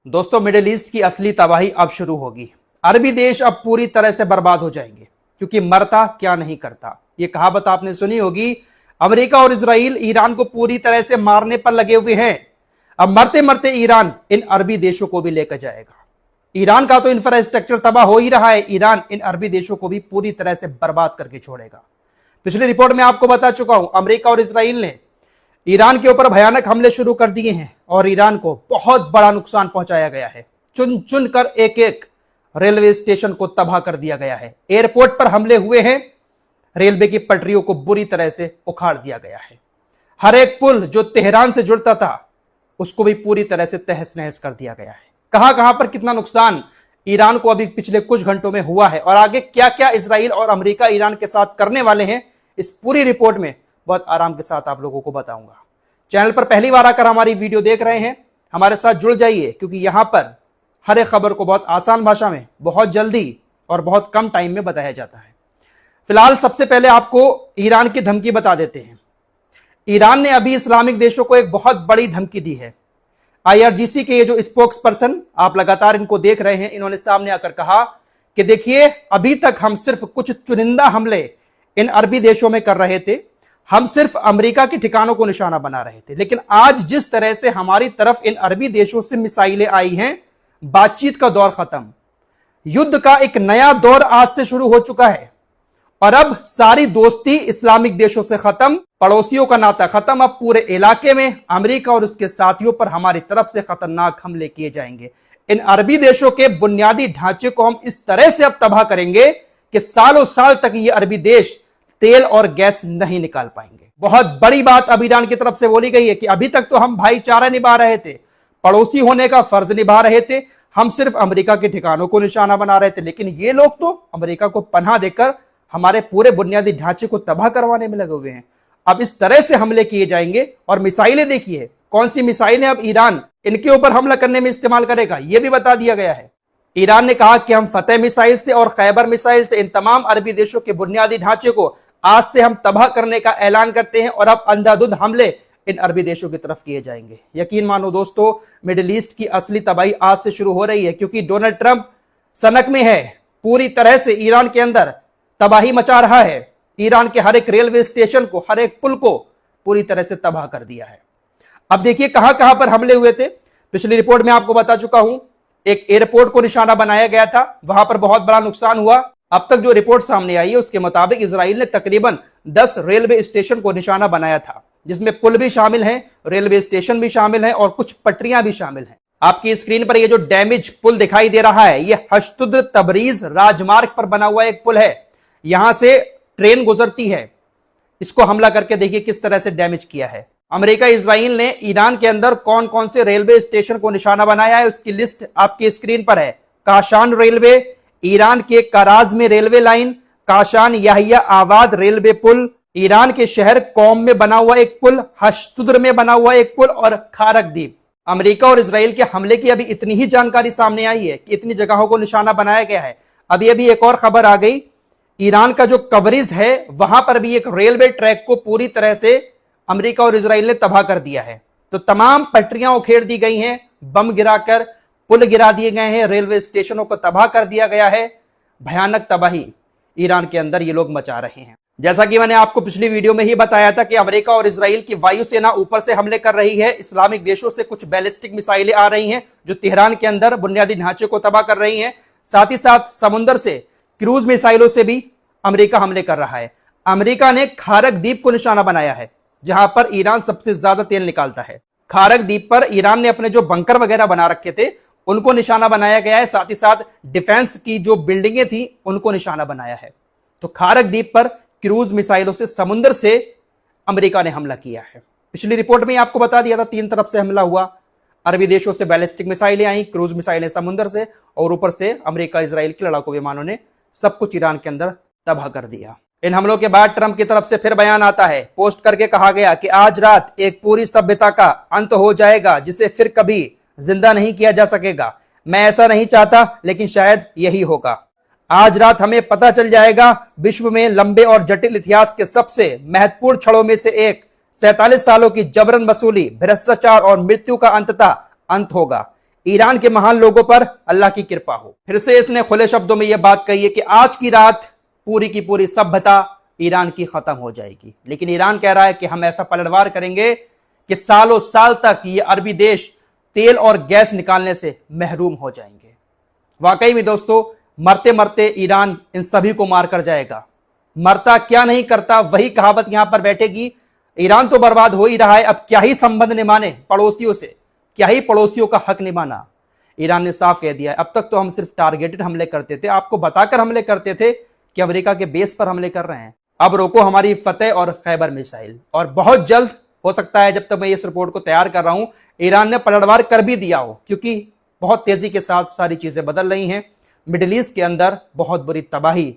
दोस्तों, middle east की असली तबाही अब शुरू होगी। अरबी देश अब पूरी तरह से बर्बाद हो जाएंगे, क्योंकि मरता क्या नहीं करता। यह कहावत आपने सुनी होगी। अमेरिका और इजराइल ईरान को पूरी तरह से मारने पर लगे हुए हैं। अब मरते मरते ईरान इन अरबी देशों को भी लेकर जाएगा। ईरान का तो इंफ्रास्ट्रक्चर तबाह हो ही रहा है, ईरान इन अरबी देशों को भी पूरी तरह से बर्बाद करके छोड़ेगा। पिछली रिपोर्ट में आपको बता चुका हूं, अमेरिका और इजराइल ने ईरान के ऊपर भयानक हमले शुरू कर दिए हैं और ईरान को बहुत बड़ा नुकसान पहुंचाया गया है। चुन चुन कर एक एक रेलवे स्टेशन को तबाह कर दिया गया है। एयरपोर्ट पर हमले हुए हैं, रेलवे की पटरियों को बुरी तरह से उखाड़ दिया गया है। हर एक पुल जो तेहरान से जुड़ता था उसको भी पूरी तरह से तहस नहस कर दिया गया है। कहां कहां पर कितना नुकसान ईरान को अभी पिछले कुछ घंटों में हुआ है और आगे क्या क्या इजराइल और अमेरिका ईरान के साथ करने वाले हैं, इस पूरी रिपोर्ट में बहुत आराम के साथ आप लोगों को बताऊंगा। चैनल पर पहली बार आकर हमारी वीडियो देख रहे हैं, हमारे साथ जुड़ जाइए, क्योंकि यहां पर हर एक खबर को बहुत आसान भाषा में, बहुत जल्दी और बहुत कम टाइम में बताया जाता है। फिलहाल सबसे पहले आपको ईरान की धमकी बता देते हैं। ईरान ने अभी इस्लामिक देशों को एक बहुत बड़ी धमकी दी है। IRGC के ये जो स्पोक्स पर्सन, आप लगातार इनको देख रहे हैं, इन्होंने सामने आकर कहा कि देखिए, अभी तक हम सिर्फ कुछ चुनिंदा हमले इन अरबी देशों में कर रहे थे, हम सिर्फ अमेरिका के ठिकानों को निशाना बना रहे थे, लेकिन आज जिस तरह से हमारी तरफ इन अरबी देशों से मिसाइलें आई हैं, बातचीत का दौर खत्म, युद्ध का एक नया दौर आज से शुरू हो चुका है। और अब सारी दोस्ती इस्लामिक देशों से खत्म, पड़ोसियों का नाता खत्म। अब पूरे इलाके में अमेरिका और उसके साथियों पर हमारी तरफ से खतरनाक हमले किए जाएंगे। इन अरबी देशों के बुनियादी ढांचे को हम इस तरह से अब तबाह करेंगे कि सालों साल तक ये अरबी देश तेल और गैस नहीं निकाल पाएंगे। बहुत बड़ी बात अब ईरान की तरफ से बोली गई है कि अभी तक तो हम भाईचारा निभा रहे थे, पड़ोसी होने का फर्ज निभा रहे थे, हम सिर्फ अमेरिका के ठिकानों को निशाना बना रहे थे, लेकिन ये लोग तो अमेरिका को पनाह देकर हमारे पूरे बुनियादी ढांचे को तबाह करवाने में लगे हुए हैं। अब इस तरह से हमले किए जाएंगे। और मिसाइलें देखिए, कौन सी मिसाइलें अब ईरान इनके ऊपर हमला करने में इस्तेमाल करेगा, यह भी बता दिया गया है। ईरान ने कहा कि हम फतेह मिसाइल से और खैबर मिसाइल से इन तमाम अरबी देशों के बुनियादी ढांचे को आज से हम तबाह करने का ऐलान करते हैं और अब अंधाधुंध हमले इन अरबी देशों की तरफ किए जाएंगे। यकीन मानो दोस्तों, मिडिल ईस्ट की असली तबाही आज से शुरू हो रही है, क्योंकि डोनाल्ड ट्रंप सनक में है, पूरी तरह से ईरान के अंदर तबाही मचा रहा है। ईरान के हर एक रेलवे स्टेशन को, हर एक पुल को पूरी तरह से तबाह कर दिया है। अब देखिए कहां कहां पर हमले हुए थे। पिछली रिपोर्ट में आपको बता चुका हूं, एक एयरपोर्ट को निशाना बनाया गया था, वहां पर बहुत बड़ा नुकसान हुआ। अब तक जो रिपोर्ट सामने आई है उसके मुताबिक इजराइल ने तकरीबन 10 रेलवे स्टेशन को निशाना बनाया था, जिसमें पुल भी शामिल हैं, रेलवे स्टेशन भी शामिल हैं और कुछ पटरियां भी शामिल हैं। आपकी स्क्रीन पर यह जो डैमेज पुल दिखाई दे रहा है, यह हश्तुद्र तबरीज राजमार्ग पर बना हुआ एक पुल है। यहां से ट्रेन गुजरती है। इसको हमला करके देखिए किस तरह से डैमेज किया है। अमेरिका इजराइल ने ईरान के अंदर कौन कौन से रेलवे स्टेशन को निशाना बनाया है, उसकी लिस्ट आपकी स्क्रीन पर है। काशान रेलवे, ईरान के कराज में रेलवे लाइन, काशान याहिया आबाद रेलवे पुल, ईरान के शहर कौम में बना हुआ एक पुल, हश्तुद्र में बना हुआ एक पुल और खारक द्वीप। अमेरिका और इजराइल के हमले की अभी इतनी ही जानकारी सामने आई है कि इतनी जगहों को निशाना बनाया गया है। अभी अभी एक और खबर आ गई, ईरान का जो कवरेज है वहां पर भी एक रेलवे ट्रैक को पूरी तरह से अमेरिका और इजराइल ने तबाह कर दिया है। तो तमाम पटरियां उखेड़ दी गई हैं, बम गिराकर पुल गिरा दिए गए हैं, रेलवे स्टेशनों को तबाह कर दिया गया है। भयानक तबाही ईरान के अंदर ये लोग मचा रहे हैं। जैसा कि मैंने आपको पिछली वीडियो में ही बताया था कि अमेरिका और इजराइल की वायुसेना ऊपर से हमले कर रही है। इस्लामिक देशों से कुछ बैलिस्टिक मिसाइलें आ रही हैं जो तेहरान के अंदर बुनियादी ढांचे को तबाह कर रही हैं। साथ ही साथ समुद्र से क्रूज मिसाइलों से भी अमेरिका हमले कर रहा है। अमेरिका ने खारक द्वीप को निशाना बनाया है, जहां पर ईरान सबसे ज्यादा तेल निकालता है। खारक द्वीप पर ईरान ने अपने जो बंकर वगैरह बना रखे थे उनको निशाना बनाया गया है। साथ ही साथ डिफेंस की जो बिल्डिंगें थी उनको निशाना बनाया है। तो खारक द्वीप पर क्रूज मिसाइलों से समुद्र से अमेरिका ने हमला किया है। पिछली रिपोर्ट में आपको बता दिया था 3 तरफ से हमला हुआ। अरबी देशों से बैलिस्टिक मिसाइलें आई, क्रूज मिसाइलें समुद्र से, और ऊपर से अमेरिका इजराइल के लड़ाकू विमानों ने सब कुछ ईरान के अंदर तबाह कर दिया। इन हमलों के बाद ट्रंप की तरफ से फिर बयान आता है। पोस्ट करके कहा गया कि आज रात एक पूरी सभ्यता का अंत हो जाएगा जिसे फिर कभी जिंदा नहीं किया जा सकेगा। मैं ऐसा नहीं चाहता, लेकिन शायद यही होगा। आज रात हमें पता चल जाएगा विश्व में लंबे और जटिल इतिहास के सबसे महत्वपूर्ण क्षणों में से एक 47 सालों की जबरन वसूली, भ्रष्टाचार और मृत्यु का अंततः अंत होगा। ईरान के महान लोगों पर अल्लाह की कृपा हो। फिर से इसने खुले शब्दों में यह बात कही है कि आज की रात पूरी की पूरी सभ्यता ईरान की खत्म हो जाएगी। लेकिन ईरान कह रहा है कि हम ऐसा पलटवार करेंगे कि सालों साल तक ये अरबी देश तेल और गैस निकालने से महरूम हो जाएंगे। वाकई में दोस्तों, मरते मरते ईरान इन सभी को मारकर जाएगा। मरता क्या नहीं करता, वही कहावत यहां पर बैठेगी। ईरान तो बर्बाद हो ही रहा है, अब क्या ही संबंध निभाने पड़ोसियों से, क्या ही पड़ोसियों का हक निभाना। ईरान ने साफ कह दिया है, अब तक तो हम सिर्फ टारगेटेड हमले करते थे, आपको बताकर हमले करते थे कि अमेरिका के बेस पर हमले कर रहे हैं। अब रोको हमारी फतेह और खैबर मिसाइल। और बहुत जल्द हो सकता है, जब तक मैं इस रिपोर्ट को तैयार कर रहा हूं, ईरान ने पलटवार कर भी दिया हो, क्योंकि बहुत तेजी के साथ सारी चीजें बदल रही हैं। मिडिल ईस्ट के अंदर बहुत बुरी तबाही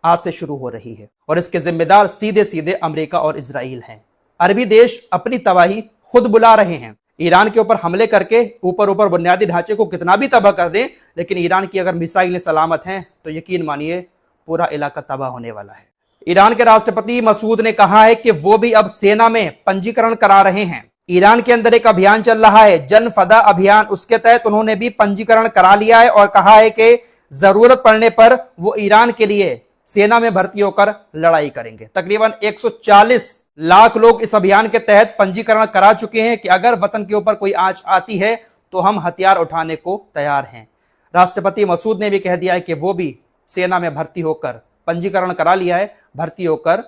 आज से शुरू हो रही है और इसके जिम्मेदार सीधे सीधे अमेरिका और इजराइल हैं। अरबी देश अपनी तबाही खुद बुला रहे हैं। ईरान के ऊपर हमले करके ऊपर बुनियादी ढांचे को कितना भी तबाह कर दें, लेकिन ईरान की अगर मिसाइलें सलामत हैं तो यकीन मानिए पूरा इलाका तबाह होने वाला है। ईरान के राष्ट्रपति मसूद ने कहा है कि वो भी अब सेना में पंजीकरण करा रहे हैं। ईरान के अंदर एक अभियान चल रहा है, जन फदा अभियान, उसके तहत उन्होंने भी पंजीकरण करा लिया है और कहा है कि जरूरत पड़ने पर वो ईरान के लिए सेना में भर्ती होकर लड़ाई करेंगे। तकरीबन 140 लाख लोग इस अभियान के तहत पंजीकरण करा चुके हैं कि अगर वतन के ऊपर कोई आंच आती है तो हम हथियार उठाने को तैयार हैं। राष्ट्रपति मसूद ने भी कह दिया है कि वो भी सेना में भर्ती होकर, पंजीकरण करा लिया है, भर्ती होकर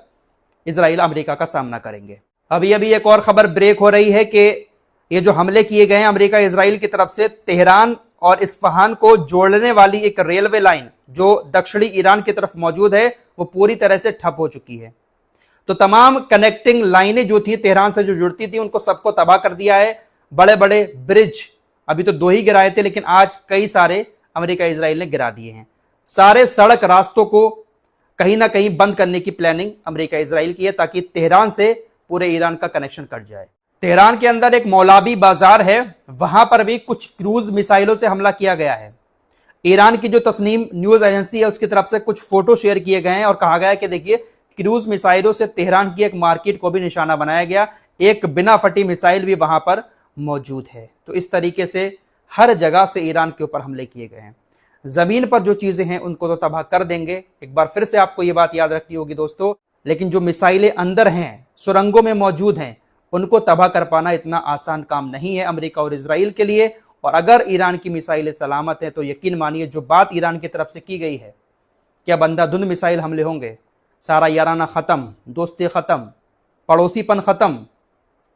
इजराइल अमेरिका का सामना करेंगे। अभी अभी एक और खबर ब्रेक हो रही है कि ये जो हमले किए गए हैं अमेरिका इजराइल की तरफ से, तेहरान और इस्फहान को जोड़ने वाली एक रेलवे लाइन जो दक्षिणी ईरान की तरफ मौजूद है वो पूरी तरह से ठप हो चुकी है। तो तमाम कनेक्टिंग लाइनें जो थी तेहरान से जो जुड़ती थी उनको सबको तबाह कर दिया है। बड़े बड़े ब्रिज अभी तो 2 ही गिराए थे, लेकिन आज कई सारे अमेरिका इजराइल ने गिरा दिए हैं। सारे सड़क रास्तों को कहीं ना कहीं बंद करने की प्लानिंग अमेरिका इजराइल की है ताकि तेहरान से पूरे ईरान का कनेक्शन कट जाए। तेहरान के अंदर एक मौलावी बाजार है, वहां पर भी कुछ क्रूज मिसाइलों से हमला किया गया है। ईरान की जो तस्नीम न्यूज एजेंसी है उसकी तरफ से कुछ फोटो शेयर किए गए हैं और कहा गया है कि देखिए क्रूज मिसाइलों से तेहरान की एक मार्केट को भी निशाना बनाया गया, एक बिना फटी मिसाइल भी वहां पर मौजूद है। तो इस तरीके से हर जगह से ईरान के ऊपर हमले किए गए हैं। जमीन पर जो चीजें हैं उनको तो तबाह कर देंगे। एक बार फिर से आपको ये बात याद रखनी होगी दोस्तों, लेकिन जो मिसाइलें अंदर हैं, सुरंगों में मौजूद हैं, उनको तबाह कर पाना इतना आसान काम नहीं है अमेरिका और इजराइल के लिए। और अगर ईरान की मिसाइलें सलामत हैं तो यकीन मानिए जो बात ईरान की तरफ से की गई है कि अब अंधाधुंध मिसाइल हमले होंगे, सारा याराना खत्म, दोस्ती खत्म, पड़ोसीपन खत्म,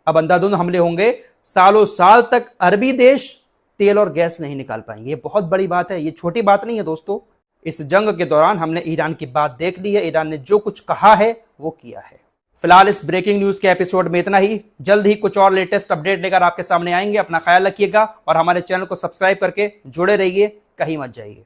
अब अंधाधुंध हमले होंगे, सालों साल तक अरबी देश तेल और गैस नहीं निकाल पाएंगे। ये बहुत बड़ी बात है, ये छोटी बात नहीं है दोस्तों। इस जंग के दौरान हमने ईरान की बात देख ली है, ईरान ने जो कुछ कहा है वो किया है। फिलहाल इस ब्रेकिंग न्यूज के एपिसोड में इतना ही। जल्द ही कुछ और लेटेस्ट अपडेट लेकर आपके सामने आएंगे। अपना ख्याल रखिएगा और हमारे चैनल को सब्सक्राइब करके जुड़े रहिए, कहीं मत जाइए।